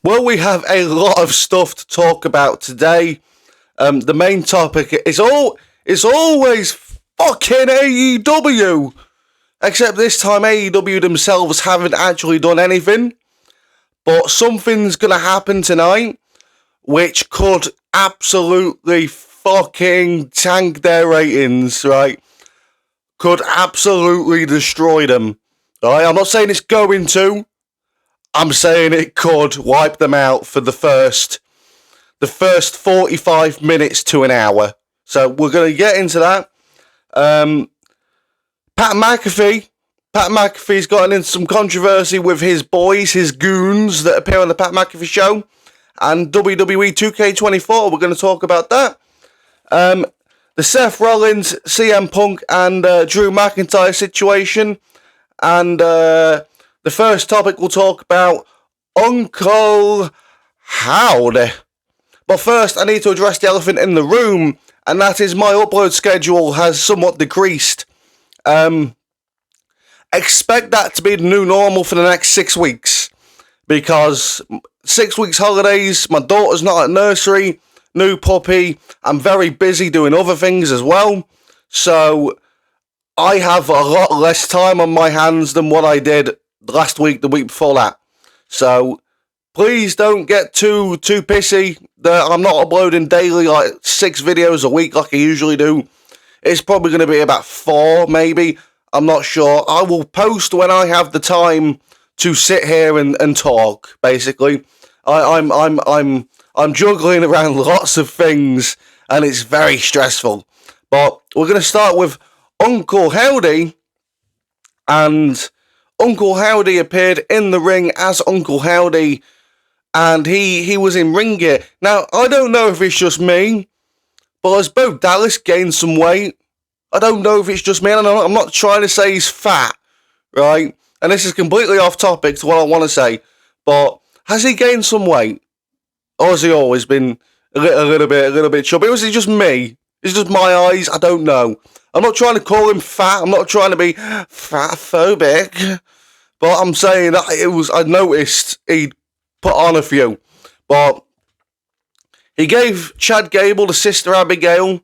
Well, we have a lot of stuff to talk about today. The main topic is always fucking AEW. Except this time AEW themselves haven't actually done anything. But something's gonna happen tonight which could absolutely fucking tank their ratings, right? Could absolutely destroy them. Right? I'm not saying it's going to. I'm saying it could wipe them out for the first 45 minutes to an hour. So we're going to get into that. Pat McAfee's gotten into some controversy with his boys, his goons that appear on the Pat McAfee show. And WWE 2K24, we're going to talk about that. The Seth Rollins, CM Punk, and Drew McIntyre situation. And the first topic we'll talk about, Uncle Howdy. But first, I need to address the elephant in the room, and that is my upload schedule has somewhat decreased. Expect that to be the new normal for the next 6 weeks. Because 6 weeks holidays, my daughter's not at nursery, new puppy, I'm very busy doing other things as well, so I have a lot less time on my hands than what I did last week, the week before that. So please don't get too pissy that I'm not uploading daily, like 6 videos a week like I usually do. It's probably going to be about 4 maybe, I'm not sure. I will post when I have the time to sit here and talk, basically. I'm juggling around lots of things, and it's very stressful. But we're going to start with Uncle Howdy, and Uncle Howdy appeared in the ring as Uncle Howdy, and he was in ring gear. Now, I don't know if it's just me, but as Bo Dallas gained some weight, I don't know if it's just me, and I'm not trying to say he's fat, right? And this is completely off topic to what I want to say, but has he gained some weight? Or has he always been a little bit chubby? Or is it just me? Is it just my eyes? I don't know. I'm not trying to call him fat. I'm not trying to be fatphobic. But I'm saying that I noticed he'd put on a few. But he gave Chad Gable to Sister Abigail.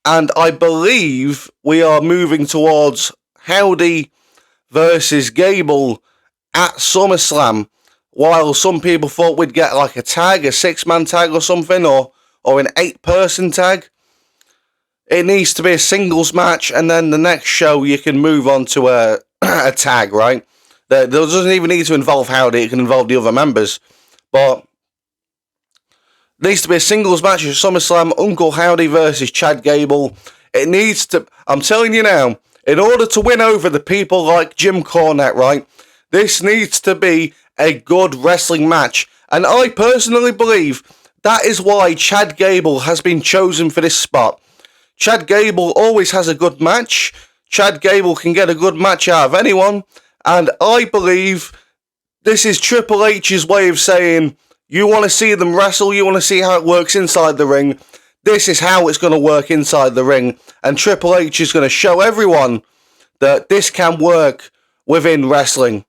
And I believe we are moving towards Howdy versus Gable at SummerSlam, while some people thought we'd get like a tag, a 6-man tag or something, or an 8-person tag. It needs to be a singles match, and then the next show you can move on to a tag, right? That doesn't even need to involve Howdy, it can involve the other members. But it needs to be a singles match at SummerSlam, Uncle Howdy versus Chad Gable. It needs to, I'm telling you now, in order to win over the people like Jim Cornette, right, this needs to be a good wrestling match. And I personally believe that is why Chad Gable has been chosen for this spot. Chad Gable always has a good match. Chad Gable can get a good match out of anyone. And I believe this is Triple H's way of saying, you want to see them wrestle, you want to see how it works inside the ring. This is how it's going to work inside the ring. And Triple H is going to show everyone that this can work within wrestling.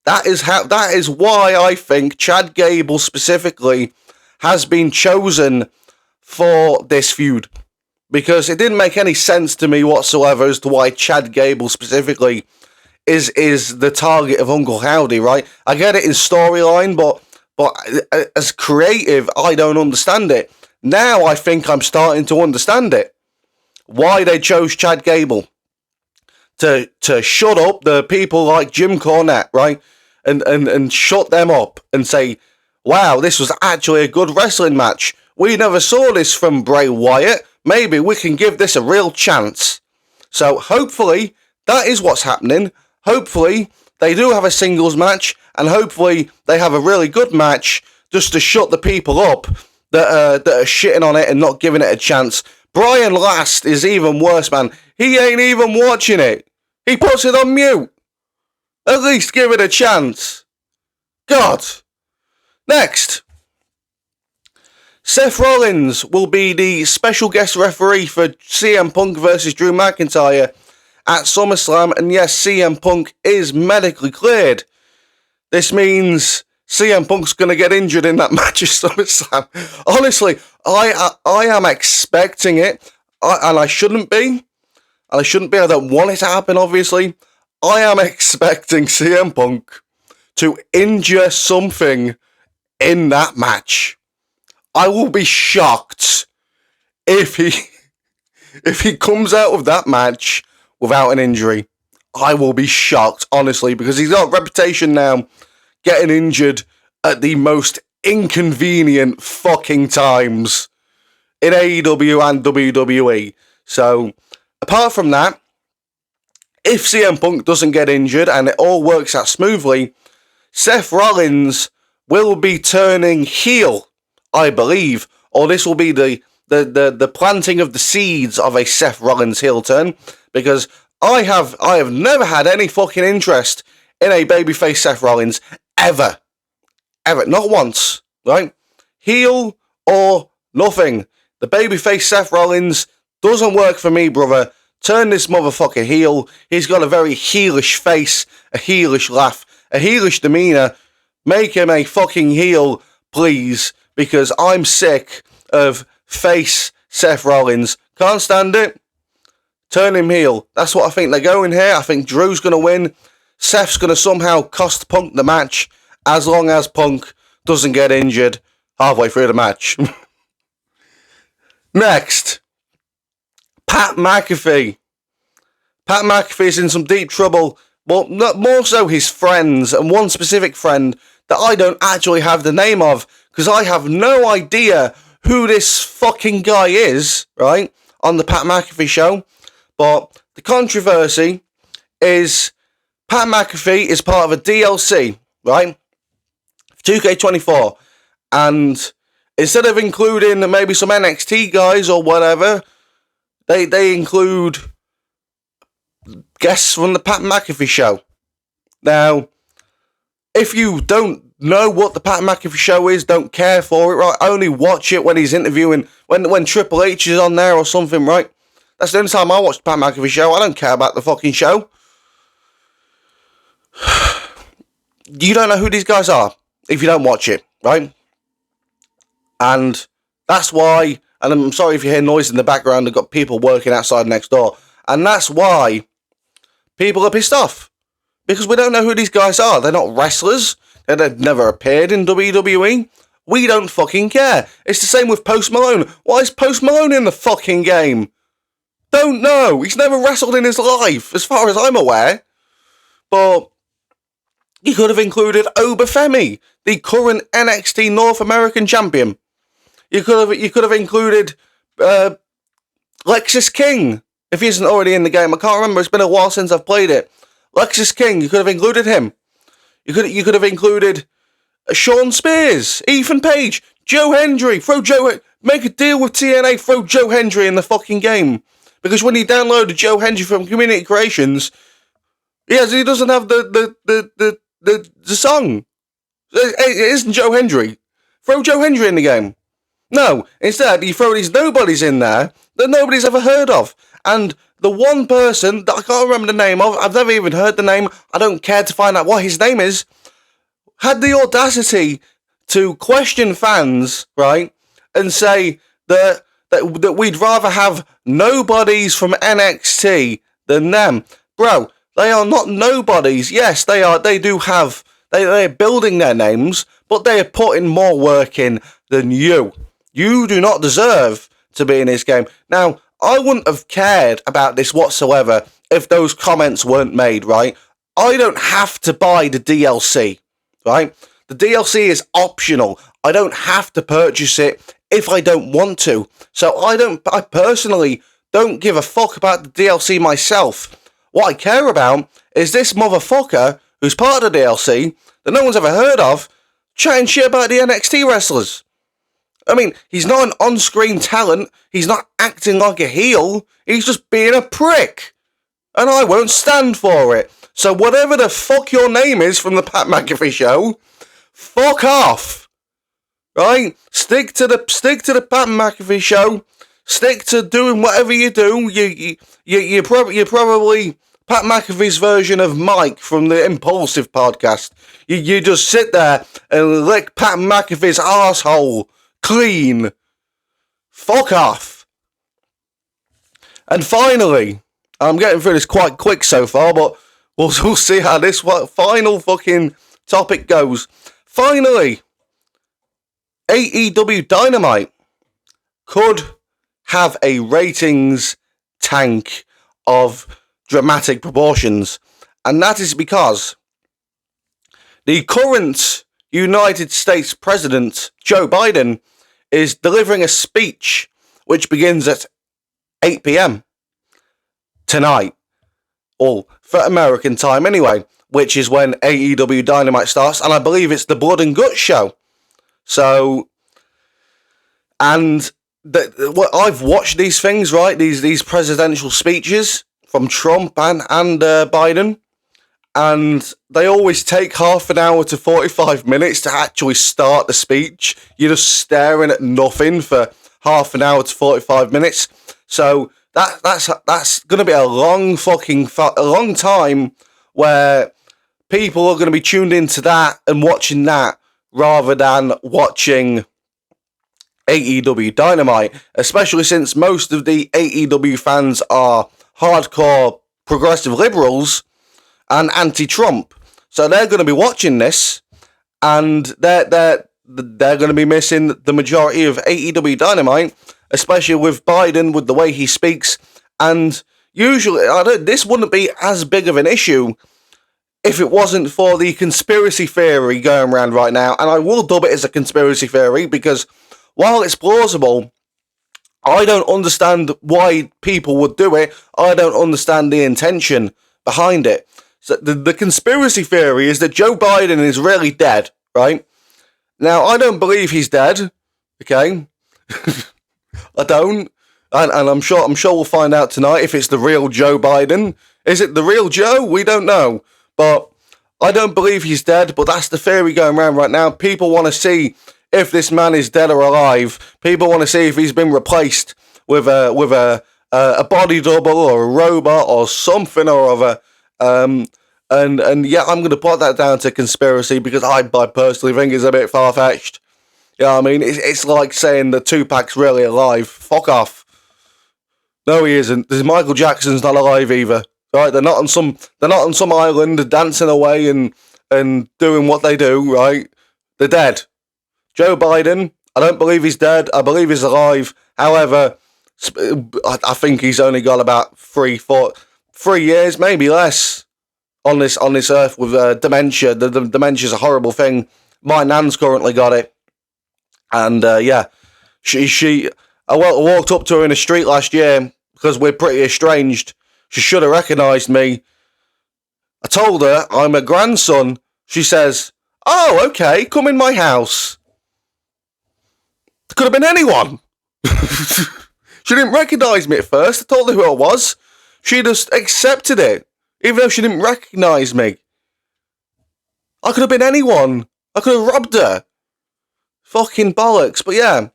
That is why I think Chad Gable specifically has been chosen for this feud. Because it didn't make any sense to me whatsoever as to why Chad Gable specifically is the target of Uncle Howdy, right? I get it in storyline, but as creative, I don't understand it. Now I think I'm starting to understand it. Why they chose Chad Gable. To shut up the people like Jim Cornette, right? And shut them up and say, wow, this was actually a good wrestling match. We never saw this from Bray Wyatt. Maybe we can give this a real chance. So hopefully that is what's happening. Hopefully they do have a singles match, and hopefully they have a really good match just to shut the people up that are shitting on it and not giving it a chance. Brian Last is even worse, man. He ain't even watching it. He puts it on mute. At least give it a chance. God. Next. Seth Rollins will be the special guest referee for CM Punk versus Drew McIntyre at SummerSlam. And yes, CM Punk is medically cleared. This means CM Punk's going to get injured in that match at SummerSlam. Honestly, I am expecting it, and I shouldn't be. I don't want it to happen, obviously. I am expecting CM Punk to injure something in that match. I will be shocked if he comes out of that match without an injury. I will be shocked, honestly, because he's got a reputation now getting injured at the most inconvenient fucking times in AEW and WWE. So, apart from that, if CM Punk doesn't get injured and it all works out smoothly, Seth Rollins will be turning heel, I believe, or this will be the planting of the seeds of a Seth Rollins heel turn, because I have never had any fucking interest in a babyface Seth Rollins ever, not once, right? Heel or nothing. The babyface Seth Rollins doesn't work for me, brother. Turn this motherfucker heel. He's got a very heelish face, a heelish laugh, a heelish demeanor. Make him a fucking heel, please, because I'm sick of face Seth Rollins. Can't stand it. Turn him heel. That's what I think they're going here. I think Drew's going to win. Seth's going to somehow cost Punk the match, as long as Punk doesn't get injured halfway through the match. Next, Pat Macafee. Pat McAfee's in some deep trouble, but more so his friends, and one specific friend that I don't actually have the name of, because I have no idea who this fucking guy is, right, on the Pat McAfee show. But the controversy is Pat McAfee is part of a DLC, right, 2K24, and instead of including maybe some NXT guys or whatever, they include guests from the Pat McAfee show. Now, if you don't know what the Pat McAfee show is, don't care for it, right, only watch it when he's interviewing, when Triple H is on there or something, right? That's the only time I watch the Pat McAfee show. I don't care about the fucking show. You don't know who these guys are if you don't watch it, right? And that's why, and I'm sorry if you hear noise in the background, I've got people working outside next door, and that's why people are pissed off, because we don't know who these guys are. They're not wrestlers. They've never appeared in WWE. We don't fucking care. It's the same with Post Malone. Why is Post Malone in the fucking game? Don't know. He's never wrestled in his life, as far as I'm aware. But you could have included Obafemi, the current NXT North American champion. You could have included Lexis King, if he isn't already in the game. I can't remember. It's been a while since I've played it. Lexis King, you could have included him. You could have included Sean Spears, Ethan Page, Joe Hendry. Make a deal with TNA. Throw Joe Hendry in the fucking game, because when you download Joe Hendry from Community Creations, he doesn't have the song. It isn't Joe Hendry. Throw Joe Hendry in the game. No, instead you throw these nobodies in there that nobody's ever heard of. And the one person that I can't remember the name of, I've never even heard the name, I don't care to find out what his name is, had the audacity to question fans, right, and say that we'd rather have nobodies from NXT than them. Bro, they are not nobodies. Yes, they are. They do have, they're building their names, but they are putting more work in than you. You do not deserve to be in this game. Now, I wouldn't have cared about this whatsoever if those comments weren't made, right? I don't have to buy the DLC, right? The DLC is optional. I don't have to purchase it if I don't want to. So I personally don't give a fuck about the DLC myself. What I care about is this motherfucker who's part of the DLC that no one's ever heard of chatting shit about the NXT wrestlers. I mean, he's not an on-screen talent. He's not acting like a heel. He's just being a prick. And I won't stand for it. So whatever the fuck your name is from the Pat McAfee show, fuck off. Right? Stick to the Pat McAfee show. Stick to doing whatever you do. You're probably Pat McAfee's version of Mike from the Impulsive podcast. You just sit there and lick Pat McAfee's arsehole clean. Fuck off. And finally, I'm getting through this quite quick so far, but we'll see how this final fucking topic goes. Finally, AEW Dynamite could have a ratings tank of dramatic proportions, and that is because the current United States President, Joe Biden, is delivering a speech which begins at 8 p.m. tonight, or for American time anyway, which is when AEW Dynamite starts, and I believe it's the Blood and Guts show. So, and I've watched these things, right? These presidential speeches from Trump and Biden, and they always take half an hour to 45 minutes to actually start the speech. You're just staring at nothing for half an hour to 45 minutes. So that's going to be a long time where people are going to be tuned into that and watching that rather than watching AEW Dynamite, especially since most of the AEW fans are hardcore progressive liberals and anti-Trump. So they're going to be watching this, and they're going to be missing the majority of AEW Dynamite, especially with Biden, with the way he speaks. And usually, this wouldn't be as big of an issue if it wasn't for the conspiracy theory going around right now. And I will dub it as a conspiracy theory because while it's plausible, I don't understand why people would do it. I don't understand the intention behind it. So the conspiracy theory is that Joe Biden is really dead, right? Now, I don't believe he's dead, okay? I don't. And I'm sure we'll find out tonight if it's the real Joe Biden. Is it the real Joe? We don't know. But I don't believe he's dead, but that's the theory going around right now. People want to see if this man is dead or alive. People want to see if he's been replaced with a body double or a robot or something or other. And yeah, I'm going to put that down to conspiracy because I personally think it's a bit far-fetched. You know what I mean? It's like saying that Tupac's really alive. Fuck off. No, he isn't. Michael Jackson's not alive either. Right? They're not on some island dancing away and doing what they do, right? They're dead. Joe Biden, I don't believe he's dead. I believe he's alive. However, I think he's only got about 3 years, maybe less, on this earth with dementia. The dementia's a horrible thing. My nan's currently got it, and yeah, I walked up to her in the street last year because we're pretty estranged. She should have recognised me. I told her I'm a grandson. She says, "Oh, okay, come in my house." It could have been anyone. She didn't recognise me at first. I told her who I was. She just accepted it, even though she didn't recognise me. I could have been anyone. I could have robbed her. Fucking bollocks. But yeah,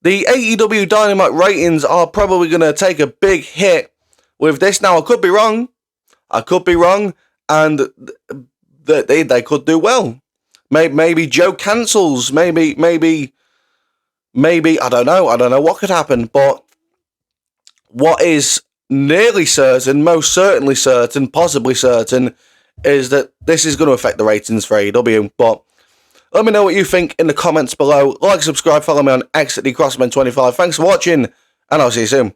the AEW Dynamite ratings are probably going to take a big hit with this. Now, I could be wrong. And they could do well. Maybe Joe cancels. Maybe, I don't know. I don't know what could happen. But what is nearly certain, most certainly certain, possibly certain, is that this is going to affect the ratings for AEW. But let me know what you think in the comments below. Like, subscribe, follow me on X at DCrossman25. Thanks for watching, and I'll see you soon.